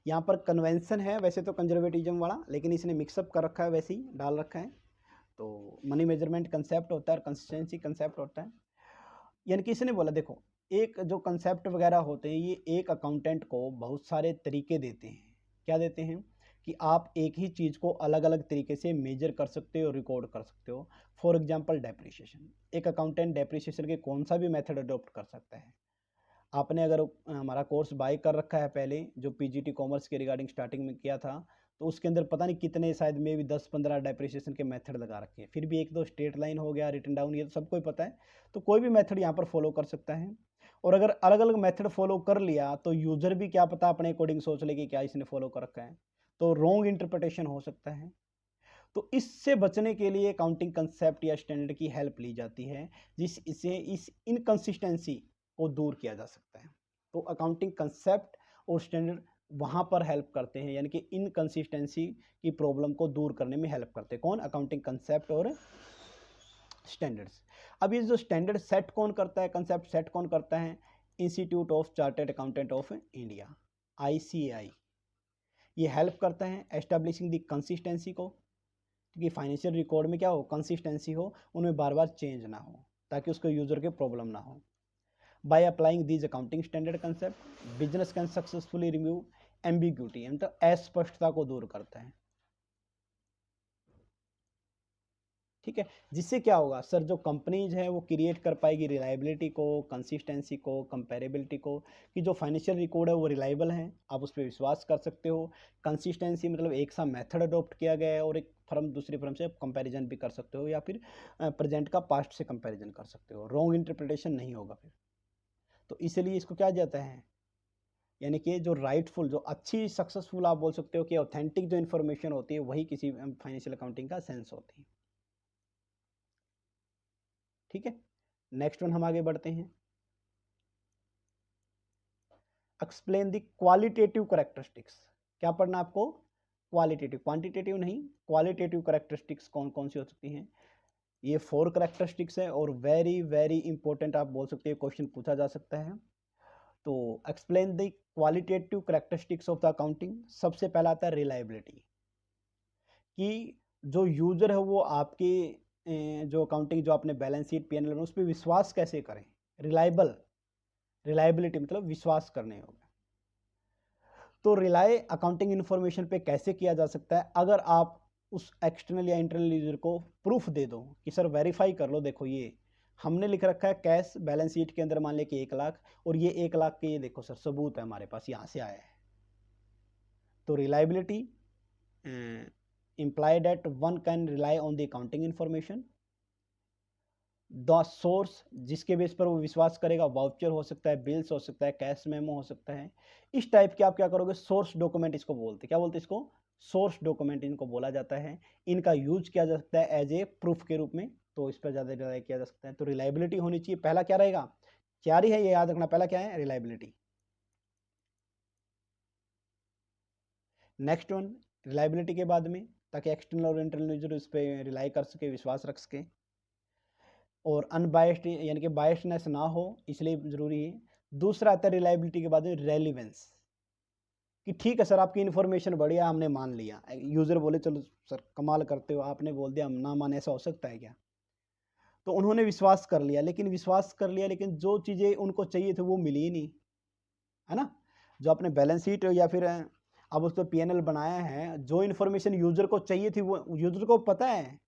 यहाँ पर कन्वेंशन है वैसे तो कंजर्वेटिज्म वाला, लेकिन इसने मिक्सअप कर रखा है, वैसे ही डाल रखा है। तो मनी मेजरमेंट कंसेप्ट होता है और कंसिस्टेंसी कंसेप्ट होता है। यानी कि इसने बोला देखो, एक जो कंसेप्ट वगैरह होते हैं ये एक अकाउंटेंट को बहुत सारे तरीके देते हैं। क्या देते हैं कि आप एक ही चीज़ को अलग अलग तरीके से मेजर कर सकते हो, रिकॉर्ड कर सकते हो। फॉर एग्जांपल डेप्रिसिएशन, एक अकाउंटेंट डेप्रिसिएशन के कौन सा भी मेथड अडॉप्ट कर सकता है। आपने अगर हमारा कोर्स बाय कर रखा है पहले, जो पीजीटी कॉमर्स के रिगार्डिंग स्टार्टिंग में किया था, तो उसके अंदर पता नहीं कितने, शायद में भी 10-15 डेप्रिसिएशन के मेथड लगा रखे हैं, फिर भी एक दो स्ट्रेट लाइन हो गया, रिटन डाउन, ये तो सबको ही पता है। तो कोई भी मेथड यहाँ पर फॉलो कर सकता है। और अगर अलग अलग मेथड फॉलो कर लिया तो यूजर भी क्या पता अपने अकॉर्डिंग सोच ले कि क्या इसने फॉलो कर रखा है, तो रॉन्ग इंटरप्रिटेशन हो सकता है। तो इससे बचने के लिए अकाउंटिंग कंसेप्ट या स्टैंडर्ड की हेल्प ली जाती है, जिस इसे इस इनकंसिस्टेंसी को दूर किया जा सकता है। तो अकाउंटिंग कंसेप्ट और स्टैंडर्ड वहाँ पर हेल्प करते हैं, यानी कि इनकंसिस्टेंसी की प्रॉब्लम को दूर करने में हेल्प करते हैं। कौन, अकाउंटिंग कंसेप्ट और स्टैंडर्ड्स। अब ये जो स्टैंडर्ड सेट कौन करता है, कंसेप्ट सेट कौन करता है, institute of chartered accountant of India, ICAI। ये हेल्प करता है एस्टैब्लिशिंग द कंसिस्टेंसी को, क्योंकि फाइनेंशियल रिकॉर्ड में क्या हो, कंसिस्टेंसी हो, उनमें बार बार चेंज ना हो, ताकि उसको यूजर के प्रॉब्लम ना हो। By applying these accounting standard concept business can successfully remove ambiguity, मतलब अस्पष्टता को दूर करता है, ठीक है। जिससे क्या होगा सर, जो कंपनीज है वो क्रिएट कर पाएगी रिलायबिलिटी को, कंसिस्टेंसी को, कंपेरेबिलिटी को, कि जो फाइनेंशियल रिकॉर्ड है वो रिलायबल है, आप उस पर विश्वास कर सकते हो। कंसिस्टेंसी मतलब एक सा मेथड अडॉप्ट किया गया है, और एक फर्म दूसरी फर्म से कंपैरिजन भी कर सकते हो, या फिर प्रेजेंट का पास्ट से कंपैरिजन कर सकते हो, रॉन्ग इंटरप्रिटेशन नहीं होगा फिर। तो इसलिए इसको क्या जाता है, यानी कि जो राइटफुल, जो अच्छी सक्सेसफुल आप बोल सकते हो कि ऑथेंटिक जो इन्फॉर्मेशन होती है वही किसी फाइनेंशियल अकाउंटिंग का सेंस होती है, ठीक है। नेक्स्ट वन हम आगे बढ़ते हैं, एक्सप्लेन द क्वालिटेटिव करेक्टरिस्टिक्स। क्या पढ़ना आपको, क्वालिटेटिव, क्वांटिटेटिव नहीं, क्वालिटेटिव करेक्टरिस्टिक्स कौन कौन सी हो सकती हैं। ये 4 करेक्टरिस्टिक्स है, और वेरी वेरी इंपॉर्टेंट आप बोल सकते हैं, क्वेश्चन पूछा जा सकता है। तो explain the qualitative characteristics of the accounting. सबसे पहला आता है रिलायबिलिटी, कि जो यूजर है वो आपके जो अकाउंटिंग, जो आपने बैलेंस शीट P&L में, उस पर विश्वास कैसे करें। रिलायबल, रिलायबिलिटी मतलब विश्वास करने होगा। तो रिलाय अकाउंटिंग इन्फॉर्मेशन पे कैसे किया जा सकता है, अगर आप उस एक्सटर्नल या इंटरनल यूजर को प्रूफ दे दो कि सर वेरीफाई कर लो, देखो ये हमने लिख रखा है कैश बैलेंस शीट के अंदर मान ले कि 1 लाख, और ये 1 लाख के ये देखो सर सबूत है हमारे पास, यहाँ से आया है। तो reliability imply that one can rely on the accounting information, the source जिसके बेस पर वो विश्वास करेगा, वाउचर हो सकता है, बिल्स हो सकता है, कैश मेमो हो सकता है। इस टाइप के आप क्या करोगे, सोर्स डॉक्यूमेंट इसको बोलते हैं। क्या बोलते हैं इसको? सोर्स डॉक्यूमेंट इनको बोला जाता है। इनका यूज किया जा सकता है एज ए प्रूफ के रूप में, तो इस पर ज़्यादा रिलाई किया जा सकता है। तो रिलायबिलिटी होनी चाहिए। पहला क्या रहेगा? क्या ही है ये याद रखना, पहला क्या है? रिलायबिलिटी। नेक्स्ट वन रिलायबिलिटी के बाद में, ताकि एक्सटर्नल और इंटरनल यूजर इस पर रिलाई कर सके, विश्वास रख सके, और अनबायस्ड यानी कि बायस्डनेस ना हो, इसलिए ज़रूरी है। दूसरा आता है रिलायबिलिटी के बाद में रेलिवेंस, कि ठीक है सर आपकी इन्फॉर्मेशन बढ़िया, हमने मान लिया। यूज़र बोले चलो सर कमाल करते हो, आपने बोल दिया, हम ना माने, ऐसा हो सकता है क्या? तो उन्होंने विश्वास कर लिया, लेकिन जो चीज़ें उनको चाहिए थे वो मिली ही नहीं, है ना? जो आपने बैलेंस शीट या फिर अब उस पर पीएनएल बनाया है, जो इन्फॉर्मेशन यूज़र को चाहिए थी वो यूज़र को पता है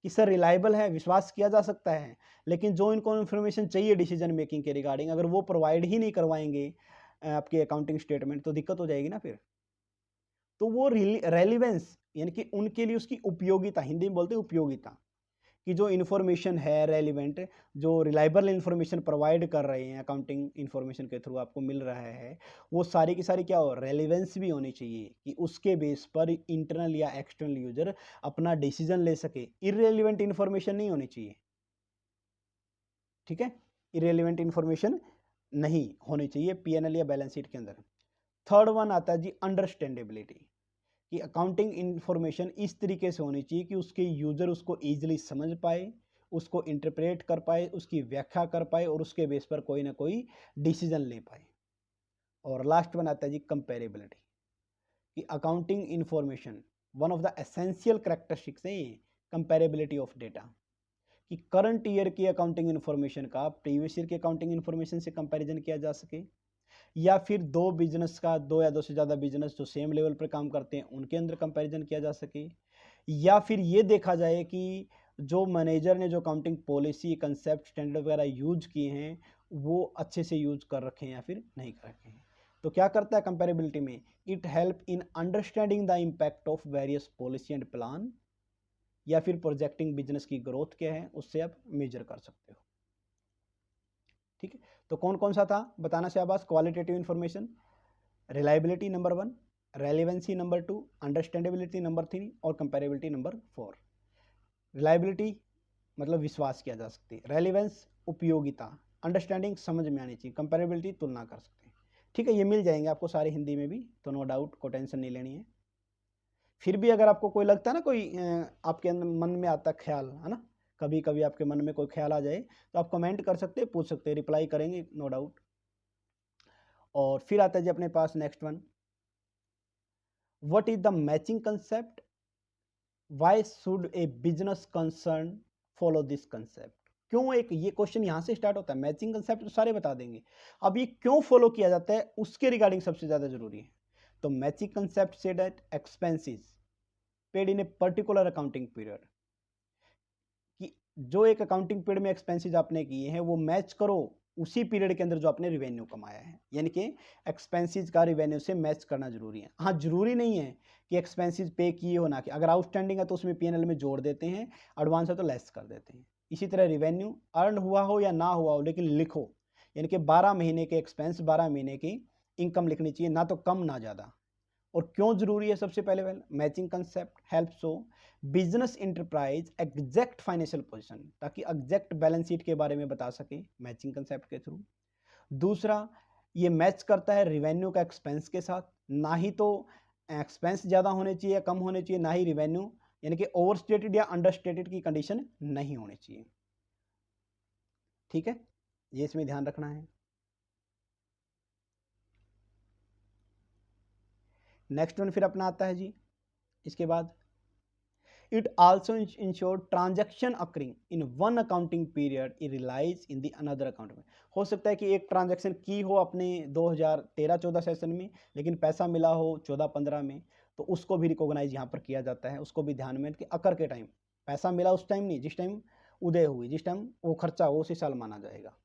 कि सर रिलायबल है, विश्वास किया जा सकता है, लेकिन जो इनको इन्फॉर्मेशन चाहिए डिसीजन मेकिंग के रिगार्डिंग, अगर वो प्रोवाइड ही नहीं करवाएंगे आपके अकाउंटिंग स्टेटमेंट, तो दिक्कत हो जाएगी ना फिर। तो वो रेलिवेंस यानी कि उनके लिए उसकी उपयोगिता, हिंदी में बोलते हैं उपयोगिता, कि जो इन्फॉर्मेशन है रेलिवेंट, जो रिलायबल इन्फॉर्मेशन प्रोवाइड कर रहे हैं अकाउंटिंग इन्फॉर्मेशन के थ्रू आपको मिल रहा है, वो सारी की सारी क्या हो, रेलिवेंस भी होनी चाहिए, कि उसके बेस पर इंटरनल या एक्सटर्नल यूजर अपना डिसीजन ले सके। इररेलिवेंट इन्फॉर्मेशन नहीं होनी चाहिए, ठीक है? इररेलिवेंट इन्फॉर्मेशन नहीं होनी चाहिए पीएनएल या बैलेंस शीट के अंदर। थर्ड वन आता है जी अंडरस्टैंडेबिलिटी, कि अकाउंटिंग इन्फॉर्मेशन इस तरीके से होनी चाहिए कि उसके यूज़र उसको ईजिली समझ पाए, उसको इंटरप्रेट कर पाए, उसकी व्याख्या कर पाए, और उसके बेस पर कोई ना कोई डिसीजन ले पाए। और लास्ट वन आता है जी कंपेरेबिलिटी, कि accounting information one of the essential characteristics है कंपेरेबिलिटी ऑफ डेटा, कि करंट ईयर की अकाउंटिंग इन्फॉर्मेशन का प्रीवियस ईयर की अकाउंटिंग इन्फॉर्मेशन से कंपैरिजन किया जा सके, या फिर दो बिजनेस का, दो या दो से ज़्यादा बिजनेस जो सेम लेवल पर काम करते हैं उनके अंदर कंपैरिजन किया जा सके, या फिर ये देखा जाए कि जो मैनेजर ने जो अकाउंटिंग पॉलिसी, कंसेप्ट, स्टैंडर्ड वगैरह यूज किए हैं वो अच्छे से यूज कर रखे हैं या फिर नहीं कर रखे हैं। तो क्या करता है कंपेरेबिलिटी में? It help in understanding the impact of various policy and plan, या फिर प्रोजेक्टिंग बिजनेस की ग्रोथ क्या है उससे आप मेजर कर सकते हो। ठीक है, तो कौन कौन सा था बताना Shahbaz? Qualitative information, reliability number 1, relevancy number 2, understandability number 3, और कंपेरेबिलिटी नंबर 4। रिलायबिलिटी मतलब विश्वास किया जा सकती है, रेलिवेंस उपयोगिता, अंडरस्टैंडिंग समझ में आनी चाहिए, कंपेरेबिलिटी तुलना कर सकते हैं। ठीक है, ये मिल जाएंगे आपको सारे हिंदी में भी, तो नो डाउट, को टेंशन नहीं लेनी है। फिर भी अगर आपको कोई लगता है ना, कोई आपके अंदर मन में आता ख्याल है ना, कभी कभी आपके मन में कोई ख्याल आ जाए, तो आप कमेंट कर सकते हैं, पूछ सकते हैं, रिप्लाई करेंगे नो डाउट। और फिर आता है जी अपने पास next one, what is the matching concept, why should a business concern follow this concept? क्यों, एक ये क्वेश्चन यहाँ से स्टार्ट होता है। मैचिंग कंसेप्ट तो सारे बता देंगे, अब ये क्यों फॉलो किया जाता है उसके रिगार्डिंग सबसे ज़्यादा जरूरी है। तो matching concept say that expenses paid in a particular accounting period, कि जो एक अकाउंटिंग पीरियड में एक्सपेंसेस आपने किए हैं वो मैच करो उसी पीरियड के अंदर जो आपने रिवेन्यू कमाया है, यानी कि एक्सपेंसेस का रिवेन्यू से मैच करना जरूरी है। हाँ, जरूरी नहीं है कि एक्सपेंसेस पे किए हो ना, कि अगर आउटस्टैंडिंग है तो उसमें पीएनएल में जोड़ देते हैं, एडवांस है तो लेस कर देते हैं। इसी तरह रिवेन्यू अर्न हुआ हो या ना हुआ हो लेकिन लिखो, यानी कि 12 महीने के एक्सपेंस, 12 महीने की इनकम लिखनी चाहिए, ना तो कम ना ज़्यादा। और क्यों जरूरी है? सबसे पहले matching concept help so business enterprise exact financial position, ताकि एग्जैक्ट बैलेंस शीट के बारे में बता सके मैचिंग कंसेप्ट के थ्रू। दूसरा, ये मैच करता है रिवेन्यू का एक्सपेंस के साथ, ना ही तो एक्सपेंस ज़्यादा होने चाहिए, कम होने चाहिए, ना ही रिवेन्यू यानी कि ओवरस्टेटेड या अंडरस्टेटेड की कंडीशन नहीं होनी चाहिए। ठीक है, ये इसमें ध्यान रखना है। नेक्स्ट वन फिर अपना आता है जी इसके बाद, it also ensure transaction occurring in one accounting period it realise in the another account में। हो सकता है कि एक ट्रांजैक्शन की हो अपने 2013-14 सेशन में, लेकिन पैसा मिला हो 14-15 में, तो उसको भी रिकॉग्नाइज यहाँ पर किया जाता है। उसको भी ध्यान में कि अकर के टाइम पैसा मिला, उस टाइम नहीं, जिस टाइम उदय हुई, जिस टाइम वो खर्चा हो उसी साल माना जाएगा।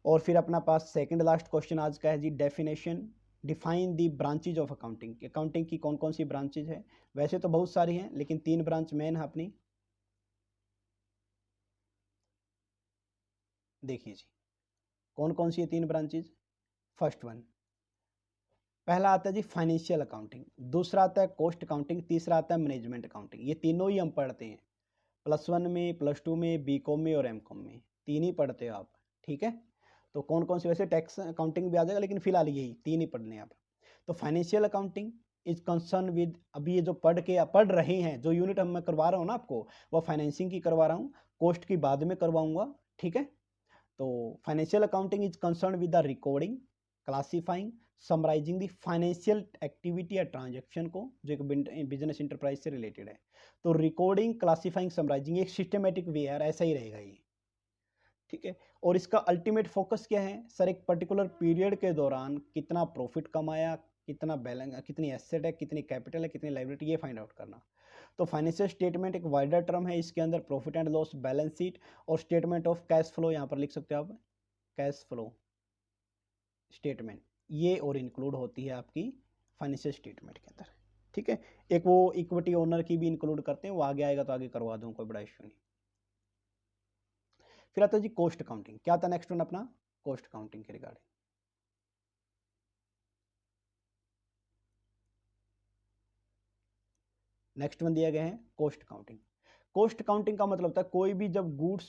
और फिर अपना पास सेकंड लास्ट क्वेश्चन आज का है जी, definition, define the branches of accounting. Accounting की कौन कौन सी ब्रांचेज है? वैसे तो बहुत सारी हैं, लेकिन 3 ब्रांच मेन है अपनी। देखिए जी, कौन कौन सी है 3 ब्रांचेज। फर्स्ट वन, पहला आता है जी फाइनेंशियल अकाउंटिंग, दूसरा आता है कॉस्ट अकाउंटिंग, तीसरा आता है मैनेजमेंट अकाउंटिंग। ये तीनों ही हम पढ़ते हैं +1 में, +2 में, बीकॉम में और एमकॉम में, 3 ही पढ़ते हो आप, ठीक है। तो कौन कौन से, वैसे टैक्स अकाउंटिंग भी आ जाएगा, लेकिन फिलहाल यही 3 ही पढ़ने हैं आप। तो financial accounting is concern with, अभी ये जो पढ़ रहे हैं, जो यूनिट हम मैं करवा रहा हूँ ना आपको, वह फाइनेंसिंग की करवा रहा हूँ, कॉस्ट की बाद में करवाऊंगा, ठीक है। तो financial accounting is concern with the recording, classifying, summarising the financial activity या ट्रांजैक्शन को, जो एक बिजनेस इंटरप्राइज से रिलेटेड है। तो रिकॉर्डिंग, क्लासीफाइंग, समराइजिंग एक सिस्टमेटिक वे है, ऐसा ही रहेगा ये, ठीक है। और इसका अल्टीमेट फोकस क्या है सर, एक पर्टिकुलर पीरियड के दौरान कितना प्रॉफिट कमाया, कितना बैलेंस, कितनी एसेट है, कितनी कैपिटल है, कितनी लायबिलिटी, ये फाइंड आउट करना। तो फाइनेंशियल स्टेटमेंट एक वाइडर टर्म है, इसके अंदर profit and loss, balance sheet और स्टेटमेंट ऑफ कैश फ्लो, यहाँ पर लिख सकते हो आप कैश फ्लो स्टेटमेंट, ये और इंक्लूड होती है आपकी फाइनेंशियल स्टेटमेंट के अंदर, ठीक है। एक वो इक्विटी ओनर की भी इंक्लूड करते हैं, वो आगे आएगा तो आगे करवा दूँ, कोई बड़ा इश्यू नहीं। फिर आता है जी कॉस्ट अकाउंटिंग, क्या था नेक्स्ट वन अपना, कॉस्ट अकाउंटिंग के रिगार्डिंग। नेक्स्ट वन दिया गया है कॉस्ट अकाउंटिंग। कॉस्ट अकाउंटिंग का मतलब होता है कोई भी जब गुड्स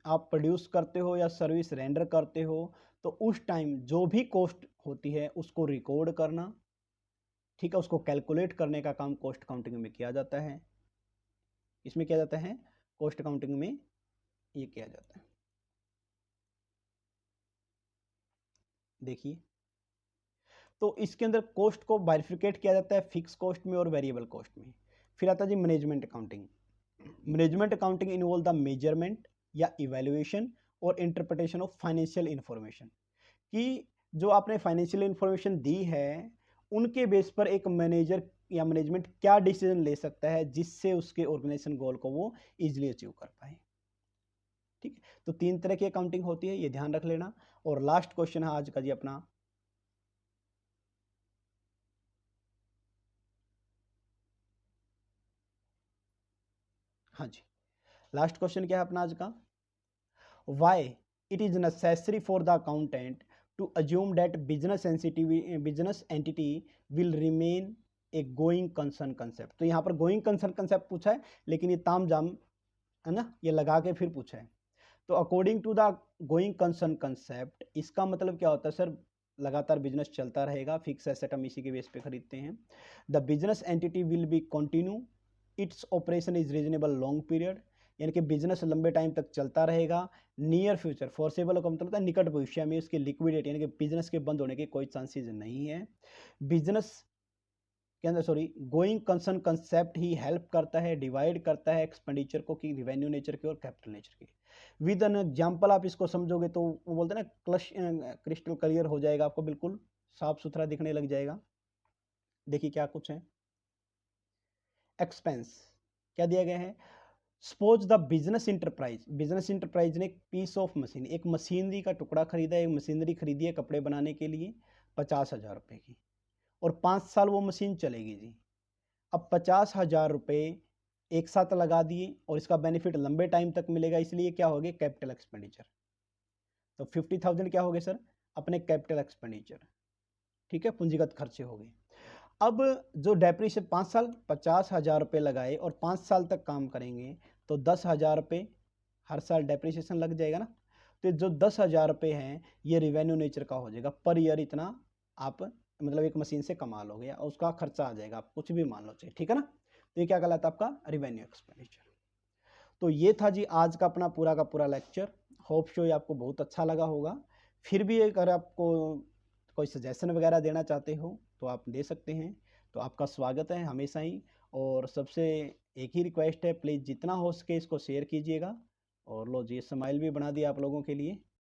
आप प्रोड्यूस करते हो या सर्विस रेंडर करते हो, तो उस टाइम जो भी कॉस्ट होती है उसको रिकॉर्ड करना, ठीक है, उसको कैलकुलेट करने का काम कॉस्ट अकाउंटिंग में किया जाता है। इसमें किया जाता है, कॉस्ट अकाउंटिंग में ये किया जाता है। देखिए, तो इसके अंदर कॉस्ट को बाइफरकेट किया जाता है फिक्स कॉस्ट में और वेरिएबल कॉस्ट में। फिर आता है जी management accounting. Management accounting involve the measurement या इवैल्यूएशन और इंटरप्रिटेशन ऑफ फाइनेंशियल इंफॉर्मेशन, कि जो आपने फाइनेंशियल इंफॉर्मेशन दी है उनके बेस पर एक मैनेजर या मैनेजमेंट क्या डिसीजन ले सकता है जिससे उसके ऑर्गेनाइजेशन गोल को वो इजीली अचीव कर पाए, ठीक है। तो 3 तरह की अकाउंटिंग होती है, ये ध्यान रख लेना। और लास्ट क्वेश्चन है आज का जी अपना, हाँ जी, लास्ट क्वेश्चन क्या है अपना आज का, why it is necessary for the accountant to assume that business entity will remain a going concern concept. तो यहाँ पर गोइंग कंसर्न कंसेप्ट पूछा है, लेकिन ये ताम जाम है ना, ये लगा के फिर पूछा है। तो according to the going concern concept, इसका मतलब क्या होता है सर, लगातार बिजनेस चलता रहेगा, फिक्स एसेट हम इसी के बेस पे खरीदते हैं। The business entity will be continue, its operation is reasonable long period, यानी कि बिजनेस लंबे टाइम तक चलता रहेगा। नियर फ्यूचर, फोर्सेबल का मतलब होता है निकट भविष्य में उसकी लिक्विडिटी, यानी कि बिजनेस के बंद होने के कोई चांसेस नहीं है। बिजनेस के अंदर सॉरी, गोइंग कंसर्न कंसेप्ट ही हेल्प करता है, डिवाइड करता है एक्सपेंडिचर को, कि रिवेन्यू नेचर के और कैपिटल नेचर के। विद एन एग्जाम्पल आप इसको समझोगे तो वो बोलते हैं ना क्रिस्टल क्लियर हो जाएगा, आपको बिल्कुल साफ सुथरा दिखने लग जाएगा। देखिए क्या कुछ है, एक्सपेंस क्या दिया गया है, सपोज द बिजनेस इंटरप्राइज ने एक पीस ऑफ मशीन, एक मशीनरी का टुकड़ा खरीदा, एक मशीनरी खरीदी है कपड़े बनाने के लिए 50,000 रुपये की, और 5 साल वो मशीन चलेगी जी। अब 50,000 रुपये एक साथ लगा दिए और इसका बेनिफिट लंबे टाइम तक मिलेगा, इसलिए क्या हो गया कैपिटल एक्सपेंडिचर। तो 50,000 क्या हो गए सर, अपने कैपिटल एक्सपेंडिचर, ठीक है, पूंजीगत खर्चे हो गए। अब जो डेप्रिसिएशन 5 साल 50,000 रुपये लगाए और 5 साल तक काम करेंगे, तो 10,000 रुपये हर साल डेप्रिसिएशन लग जाएगा ना। तो जो 10,000 रुपये हैं ये रिवेन्यू नेचर का हो जाएगा, पर ईयर इतना आप मतलब एक मशीन से कमा लोगे, और उसका खर्चा आ जाएगा, आप कुछ भी मान लो चाहिए, ठीक है ना। तो ये क्या कहलाता है आपका रिवेन्यू एक्सपेंडिचर। तो ये था जी आज का अपना पूरा का पूरा लेक्चर। होप शो ये आपको बहुत अच्छा लगा होगा। फिर भी अगर आपको कोई सजेशन वगैरह देना चाहते हो तो आप दे सकते हैं, तो आपका स्वागत है हमेशा ही। और सबसे एक ही रिक्वेस्ट है, प्लीज़ जितना हो सके इसको शेयर कीजिएगा। और लो जी स्माइल भी बना दिया आप लोगों के लिए।